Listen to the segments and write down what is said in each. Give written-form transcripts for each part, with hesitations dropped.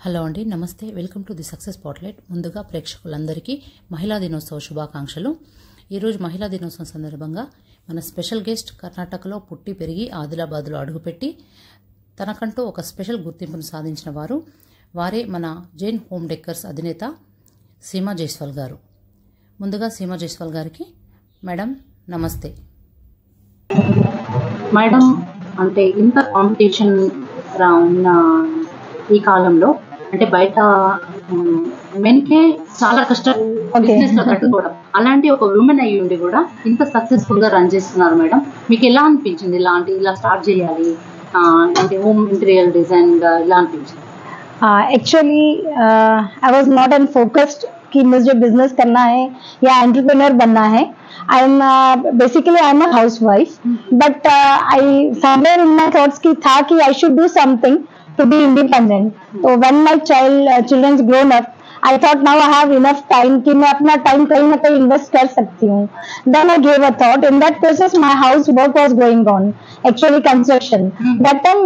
Hello అండి, నమస్తే. Welcome to the success spotlight. ముందుగా ప్రేక్షకులందరికీ మహిళా దినోత్సవ శుభాకాంక్షలు. ఈరోజు మహిళా దినోత్సవం సందర్భంగా మన స్పెషల్ గెస్ట్ కర్ణాటకలో పుట్టి పెరిగి ఆదిలాబాద్లో అడుగుపెట్టి తనకంటూ ఒక స్పెషల్ గుర్తింపును సాధించిన వారే మన జైన్ హోమ్ డెక్కర్స్ అధినేత సీమా జైస్వాల్ గారు. ముందుగా సీమా జైస్వాల్ గారికి మేడం నమస్తే. మేడం, అంటే ఇంత కాంపిటీషన్ ఉన్న ఈ కాలంలో అంటే బయట మెన్కే చాలా కష్టం బిజినెస్ లో కట్టుకోవడం, అలాంటి ఒక ఉమెన్ అయ్యి ఉండి కూడా ఇంత సక్సెస్ఫుల్ గా రన్ చేస్తున్నారు మేడం. మీకు ఎలా అనిపించింది ఇలా స్టార్ట్ చేయాలి అంటే హోమ్ ఇంటీరియర్ డిజైన్ ఇలా అనిపించింది? Actually I was not an focused कि मुझे बिजनेस करना है या एंटरप्रेन्योर बनना है. I am basically I am a house wife, but I somewhere in my thoughts की था कि I should do something to be independent. So when my children's grown up, I thought now I have enough time कि मैं अपना time कहीं ना कहीं invest कर सकती हूँ. Then I gave a thought. In that process, my house work was going on. Actually, construction. That time,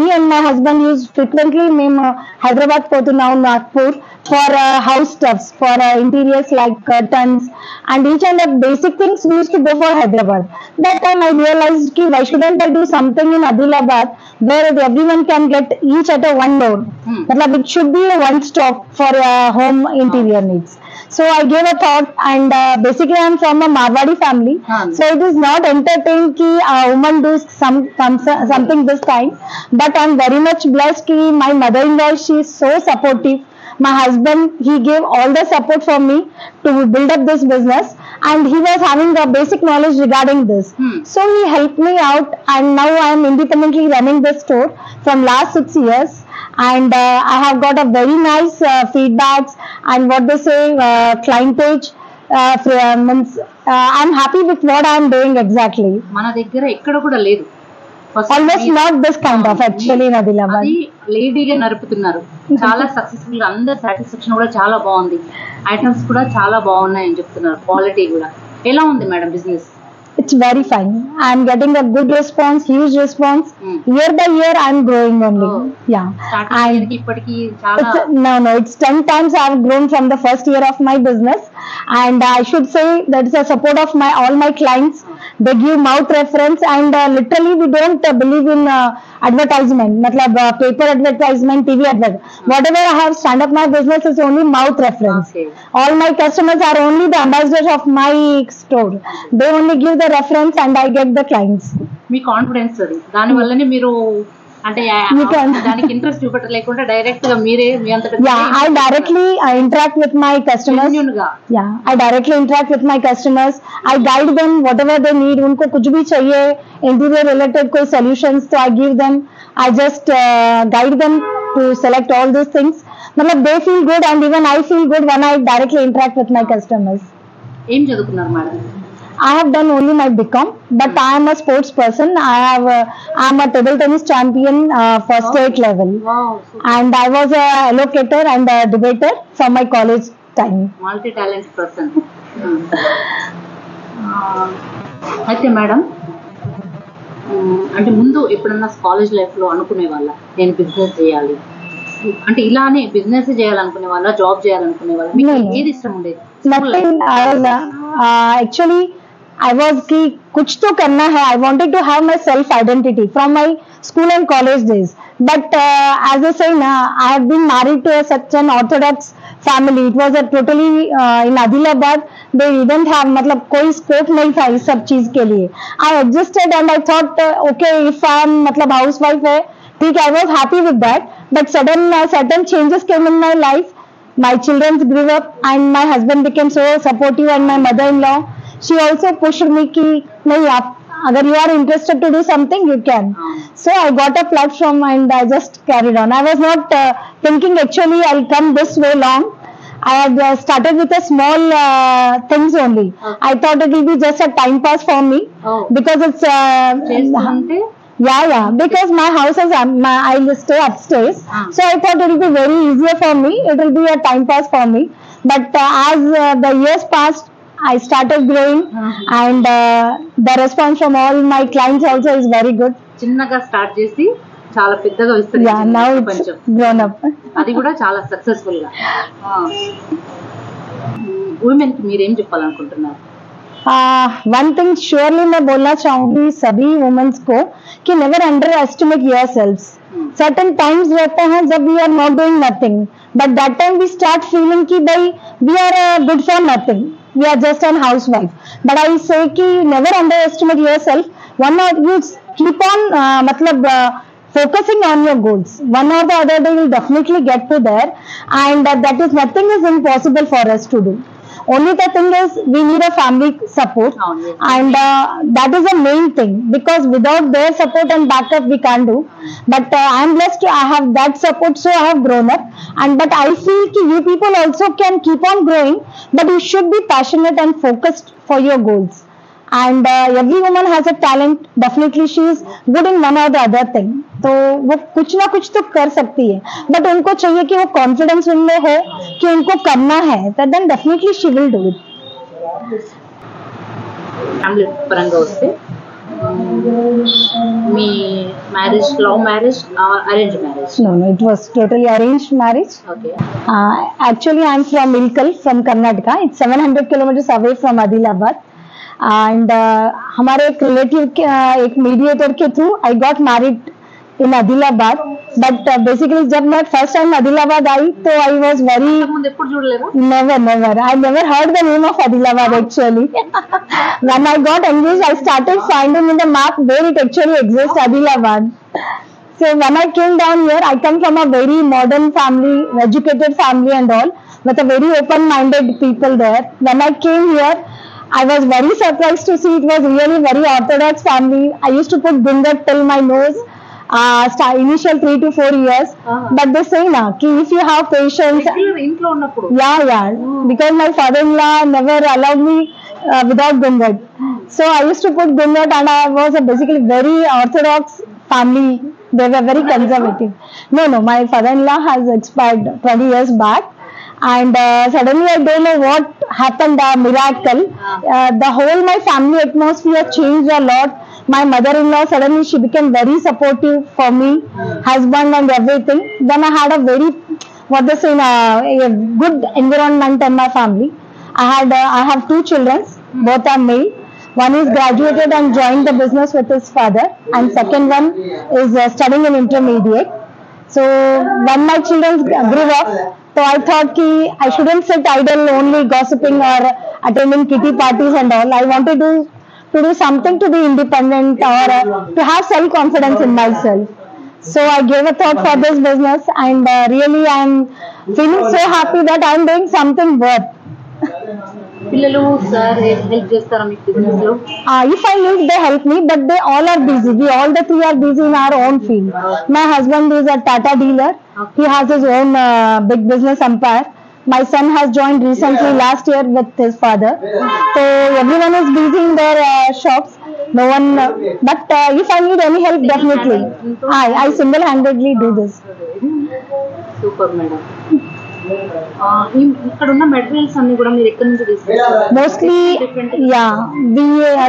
me and my husband used frequently మేము Hyderabad పోతున్నాం, Nagpur for house stuffs, for interiors like curtains and each and every basic things we used to go for Hyderabad. That time I realized ki why shouldn't I do something in Adilabad where everyone can get each at a one door. Matlab it should be a one stop for home interior needs. So I gave a thought, and basically I'm from a Marwadi family, so it is not entertained ki a woman do something this time, but I'm very much blessed ki my mother-in-law, she is so supportive. My husband, he gave all the support for me to build up this business, and he was having a basic knowledge regarding this. So he helped me out, and now I am independently running this store from last 6 years, and I have got a very nice feedbacks and what they say clientage. I'm happy with what I am doing exactly. మన దగ్గర ఎక్కడ కూడా లేదు, almost not this kind of actually in Adilabad. అది లేడీగా నడుపుతున్నారు, చాలా successful గా, అందరి సాటిస్ఫాక్షన్ కూడా చాలా బాగుంది, ఐటమ్స్ కూడా చాలా బాగున్నాయని చెప్తున్నారు, క్వాలిటీ కూడా. ఎలా ఉంది madam business? It's very fine. I'm getting a good response, huge response. Year by year, I'm growing only. Yeah. And it's 10 times I've grown from the first year of my business, and I should say that is the support of all my clients. They give mouth reference, and literally we don't believe in advertisement, matlab paper advertisement, TV advert. Whatever I have stand up my business is only mouth reference. All my customers are only the ambassadors of my store. They only give the reference and I get the clients. Me confidence అది, దాని వల్లనే మీరు అంటే దానికి interest చూపట్లేకుండా direct గా మీరే మీ అంతటా I directly interact with my customers. I directly interact with my customers. I guide them whatever they need. उनको कुछ भी चाहिए interior related कोई solutions, तो I give them. I just guide them to select all these things. मतलब they feel good and even I feel good when I directly interact with my customers. ఏం చదువుకున్నారు madam? I have done only my BCom, but I am a sports person. I am a table tennis champion for state level. Wow, and I was a allocator and a debater from my college time. Multi talented person. అయితే madam, అంటే ముందు ఎప్పుడన్నా college life లో అనుకునే వాళ్ళ నేను business చేయాలి అంటే ఇలానే బిజినెస్ చేయాలనుకునే వాళ్ళ, జాబ్ చేయాలనుకునే వాళ్ళ, మీకు ఏది ఇష్టం ఉండేది? Actually I was ki kuch to karna hai. I wanted to have my self identity from my school and college days, but as I say na, I have been married to such an orthodox family. It was a totally in Adilabad they didn't have matlab koi scope nahi tha is sab cheez ke liye. I adjusted and I thought okay, if I am matlab housewife hai theek, I was happy with that, but certain changes came in my life. My children grew up and my husband became so supportive, and my mother-in-law, she also pushed me ki nahi aap agar you are interested to do something you can. So I got a platform and I just carried on. I was not thinking actually I'll come this way long. I had started with a small things only. I thought it will be just a time pass for me because it's because my house is I stay upstairs, so I thought it will be very easier for me. It will be a time pass for me. But as the years passed, I started growing, and the response from all my clients also is very good. చిన్నగా start చేసి చాలా పెద్దగా Yeah, విస్తరించింది now ప్రపంచం. it's grown up. అది కూడా చాలా successful గా. ఉమెన్ కి మీరేం చెప్పాలనుకుంటున్నారు? One thing surely मैं बोलना चाहूंगी सभी वुमेन्स को कि never underestimate yourselves. Certain times रहते हैं जब we are not doing nothing, but that time we start feeling कि भाई we are good for nothing. We are just an housewife. But I say कि never underestimate yourself. One or you keep on मतलब focusing on your goals. One or the other day will definitely get to there, and that is nothing is impossible for us to do. Only the thing is we need a family support, and that is the main thing, because without their support and backup we can't do. But I am blessed to I have that support, so I have grown up. And but I feel that you people also can keep on growing, but you should be passionate and focused for your goals. And every woman has a talent. Definitely she is good in one or the other thing. तो वो कुछ ना कुछ तो कर सकती है, but उनको चाहिए कि वो कॉन्फिडेंस उनमें हो कि उनको करना है, तो then definitely she will do it. Family పరంగా వస్తే మీ marriage love marriage arranged marriage? No, it was totally arranged marriage. Okay. Actually I am from Ilkal from Karnataka. It's 700 kilometers away from Adilabad. And हमारे एक relative के एक mediator के through I got married in Adilabad. But basically जब मैं first time Adilabad आई तो I was very ముందు ఎప్పుడు చూడలేదా? never I never heard the name of Adilabad actually. When I got engaged I started finding in the map where it actually exists, Adilabad. So when I came down here, I come from a very modern family, educated family and all, with a very open-minded people there. When I came here, I was very surprised to see it was really very orthodox family. I used to put gungat till my nose, initial 3 to 4 years. But they say na ki if you have patience. ఇంట్లో ఉన్నప్పుడు? Yeah. Because my father-in-law never allowed me without gungat. So I used to put gungat, and I was a basically very orthodox family. They were very conservative. No, my father-in-law has expired 20 years back. And suddenly I don't know what happened, a miracle. The whole my family atmosphere changed a lot. My mother-in-law suddenly she became very supportive for me, husband and everything. Then I had a very a good environment in my family. I have 2 children, both are male. One is graduated and joined the business with his father, and second one is studying in intermediate. So when my children grew up, so I thought ki I shouldn't sit idle only gossiping or attending kitty parties and all. I wanted to do something to be independent or to have self-confidence in myself. So I gave a thought for this business, and really I am feeling so happy that I am doing something worth. పిల్లలు sir help చేస్తారా మీకు business లో? If I need, they help me, but they all are busy. We all the 3 are busy in our own field. My husband is a Tata dealer. He has his own big business empire. My son has joined recently last year with his father. So everyone is busy in their shops. No one, but if I need any help, definitely I single-handedly do this. Super madam. ఇక్కడ ఉన్న materials అన్ని కూడా మీరు ఎక్కడి నుంచి తీసుకుంటారు? Mostly, yeah, we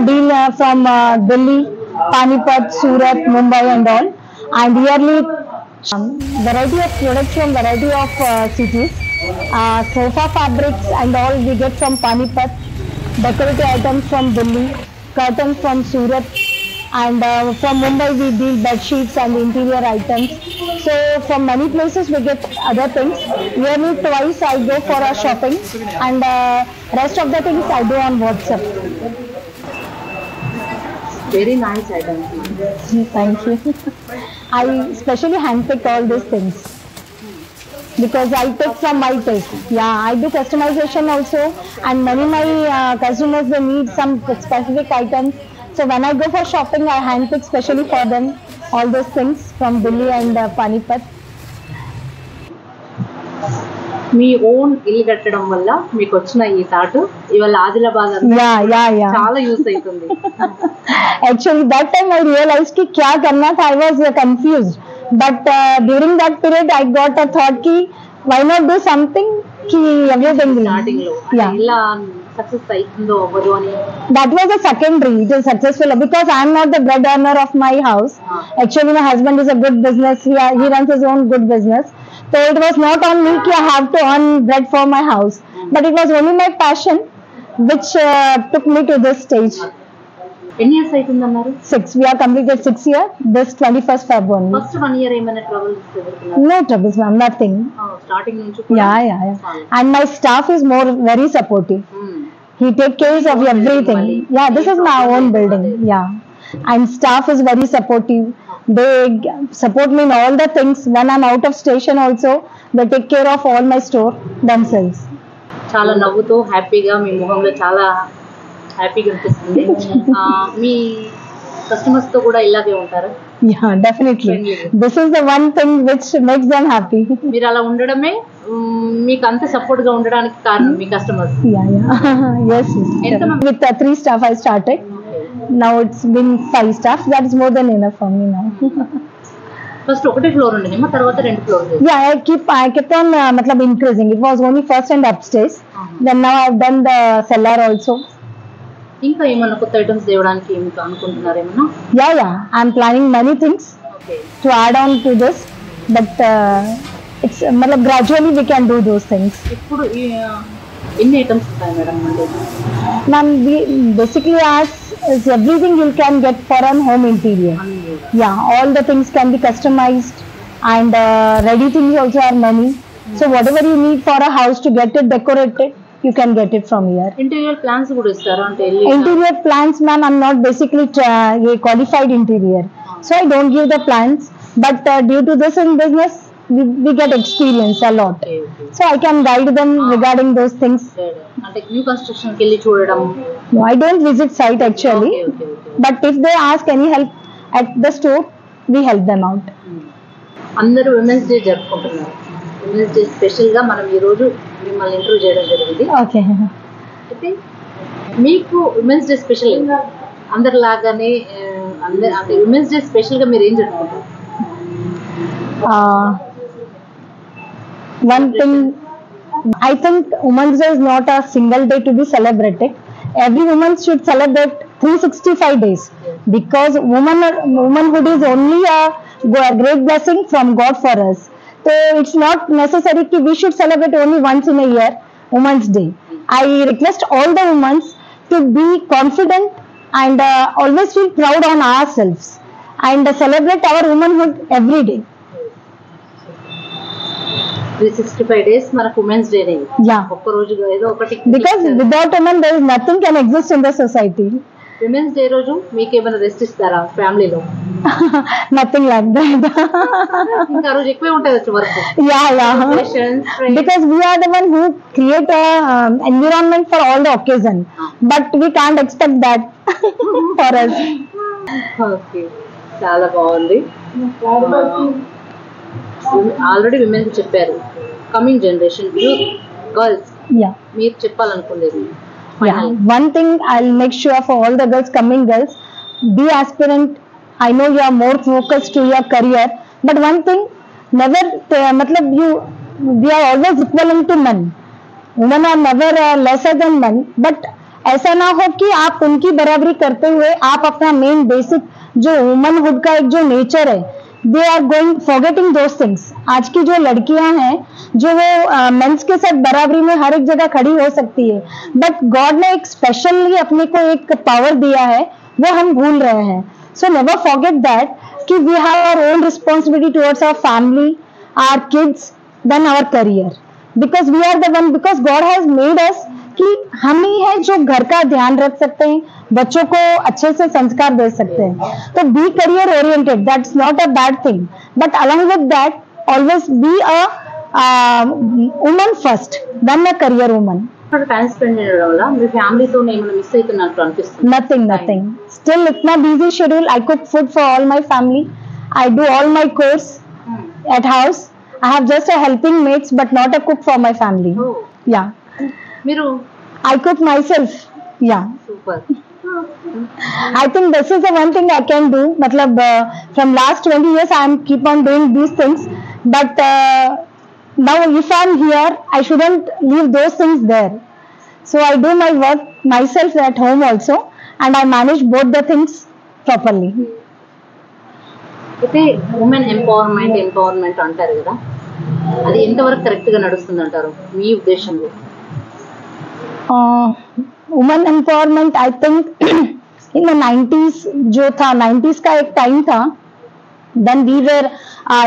deal from Delhi, Panipat, Surat, Mumbai and all, and yearly variety of products from variety of cities. Sofa fabrics and all we get from Panipat, decorative items from Delhi, curtains from Surat, and from Mumbai we deal bed sheets and interior items. So from many places we get other things. Yearly twice I go for a shopping, and rest of the things I do on WhatsApp. Very nice items. Thank you. I specially handpick all these things because I take from my taste. Yeah, I do customization also, and many my customers they need some specific items. So when I go for shopping, I handpick specially for them all those things from Delhi and Panipat. Me own ఇల్లు కట్టడం వల్ల మీకు వచ్చిన ఈ thought ఇవాళ ఆదిలాబాద్ చాలా use అవుతుంది. Actually that time I realized कि क्या करना था. I was confused, but during that period I got a thought कि why not do something कि everything స్టార్టింగ్ లో ఇలా సక్సెస్ అవుతుందో అవ్వదు అని? That was a secondary. It is successful because I am not the bread earner of my house. Actually, my husband is a good business. He runs his own good business. So it was not on me that I have to earn bread for my house. But it was only my passion which took me to this stage. ఎన్ని years అవుతుంది అన్నారు? 6. We are completed 6 years. This 21st February. First 1 year ఏమైనా troubles ఎదుర్కొన్నారు? No troubles, ma'am. Nothing. Starting నుంచి కూడా? Yeah. And my staff is very supportive. He take care of everything. Yeah, this is my own building. Yeah. And staff is very supportive. They support me in all the things. When I'm out of station also, they take care of all my store themselves. చాలా నవ్వుతూ హ్యాపీగా మీ ముఖంలో చాలా హ్యాపీగా అనిపిస్తుంది. మీ customers తో కూడా ఇలాగే ఉంటారా? Yeah, definitely. This is the one thing which makes them happy. మీరు అలా ఉండడమే మీకు అంత సపోర్ట్ గా ఉండడానికి కారణం మీ customers. Yeah. Yes. With 3 staff I started. Now it's been 5 staff. That is more than enough for me now. First ఒకటే floor ఉండేమో, తర్వాత 2 floors. Yeah, I kept on increasing. It was only first and upstairs. Then now I've done the cellar also. ఇంకా ఏమన్నా కొత్త items తేవడానికి మీకు అనుకుంటున్నారేమన్నా? Yeah. I'm planning many things to add on to this, but it's gradually we can do those things. ఇప్పుడు ఎన్ని items ఉంటాయి madam? అంటే Ma'am, we basically is everything you can get for an home interior. Yeah, all the things can be customized, and ready things also are many. So whatever you need for a house to get it decorated, you can get it from here. Interior plans కూడా ఇస్తారా? అంటే Interior plans, ma'am, I'm not basically a qualified interior, so I don't give the plans. But due to this in business, we get experience a lot. So I can guide them regarding those things. అంటే new construction కి వెళ్ళి చూడడం? No, I don't visit site actually. But if they ask any help at the store, we help them out. అందరూ women's day జరుపుకుంటున్నారు. Women's day special గా మనం ఈ రోజు మిమ్మల్ని ఇంటర్వ్యూ చేయడం జరిగింది. Okay. అయితే మీకు విమెన్స్ డే స్పెషల్ అందరిలాగానే అంటే విమెన్స్ డే స్పెషల్ గా మీరు ఏం జరుపుకుంటారు? One thing, I think Women's Day is not a single day to be celebrated. Every woman should celebrate 365 days because womanhood is only a great blessing from God for us. So it's not necessary that we should celebrate only once in a year, Women's Day. I request all the women to be confident and always feel proud on ourselves and celebrate our womanhood every day. 365 days మనకు women's day. Yeah. ఒక్క రోజు ఏదో ఒకటి. Because without women there is nothing can exist in the society. Women's day రోజు మీకు ఏమైనా rest ఇస్తారా ఫ్యామిలీలో? Nothing like that. ఇంకా రోజు ఎక్కువే ఉంటుంది work. Yeah. Because we are the one who create a environment for all the occasion, but we can't expect that for us. Okay, చాలా బాగుంది. ఆల్రెడీ విమెన్ కి చెప్పారు. కమింగ్ జనరేషన్ యూత్ గర్ల్స్ మీరు చెప్పాలనుకునేది? One thing I'll make sure for all the girls, coming girls, be aspirant. I know you are more focused to your career, but one thing, never we are always equivalent to men. Women are never lesser than men, but ऐसा ना हो कि आप उनकी बराबरी करते हुए आप अपना मेन बेसिक जो वुमनहुड का एक जो नेचर है, they are going forgetting those things. आज की जो लड़कियां हैं जो वो मेंस के साथ बराबरी में हर एक जगह खड़ी हो सकती है, बट गॉड ने एक स्पेशली अपने को एक पावर दिया है, वो हम भूल रहे हैं. सो नेवर फॉरगेट दैट कि we have our own responsibility towards our family, our kids, then our career. Because we are the one, because God has made us कि हम ही है जो घर का ध्यान रख सकते हैं, बच्चों को अच्छे से संस्कार दे सकते हैं. तो be career oriented, that's not a bad thing, but along with that always be a woman first, then a career woman. Time spend చేయడం వల్ల మీ ఫ్యామిలీతో ఏమైనా మిస్ అవుతున్నట్టు అనిపిస్తుంది? Nothing. Still itna busy schedule. I cook food for all my family. I do all my chores at house. I have just a helping mates, but not a cook for my family. Yeah. మీరు? I cook myself. Yeah. Super. I think this is the one thing I can do. From last 20 years I am keep on doing these things, but now if I am here I shouldn't leave those things there. So I do my work myself at home also, and I manage both the things properly. అయితే women empowerment అంటారు కదా, అది ఎంతవరకు correct గా నడుస్తుంది అంటారు మీ ఉద్దేశంలో? Women empowerment I think in the 90s जो था, 90s का एक टाइम था, then we were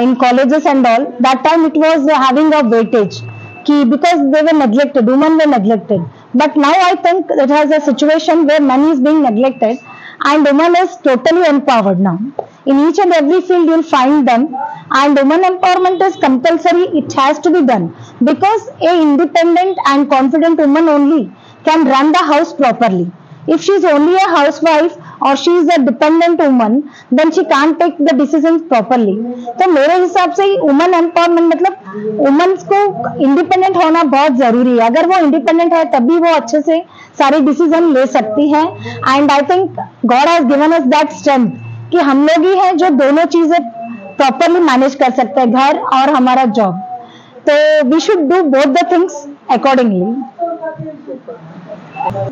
in colleges and all, that time it was having a weightage ki because they were neglected, women were neglected. But now I think it has a situation where man is being neglected and woman is totally empowered now. In each and every field you will find them, and women empowerment is compulsory, it has to be done, because a independent and confident woman only can run the house properly. If she is only a housewife or she is a dependent woman, then she can't take the decisions properly. तो मेरे हिसाब से woman empowerment मतलब women's को independent होना बहुत जरूरी है. अगर वो इंडिपेंडेंट है तभी वो अच्छे से सारे डिसीजन ले सकती है. And I think God has given us that strength कि हम लोग ही हैं जो दोनों चीजें प्रॉपरली मैनेज कर सकते हैं, घर और हमारा जॉब. तो we should do both the things accordingly.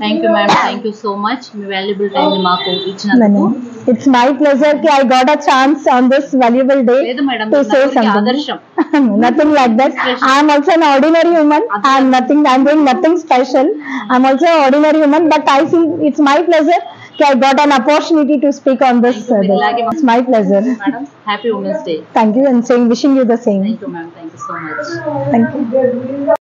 Thank you madam, thank you so much. మీ వాల్యుబుల్ టైం మాకు ఇచ్చినందుకు. It's my pleasure कि I got a chance on this valuable day లేదు మేడం, to say something. ఆదర్శం. Nothing like that. I am also an ordinary woman. I am nothing. I am doing nothing special. I am also an ordinary woman, but I feel it's my pleasure कि I got an opportunity to speak on this. It's my pleasure. Madam, happy women's day. Thank you, and saying wishing you the same. Thank you madam, thank you so much. Thank you.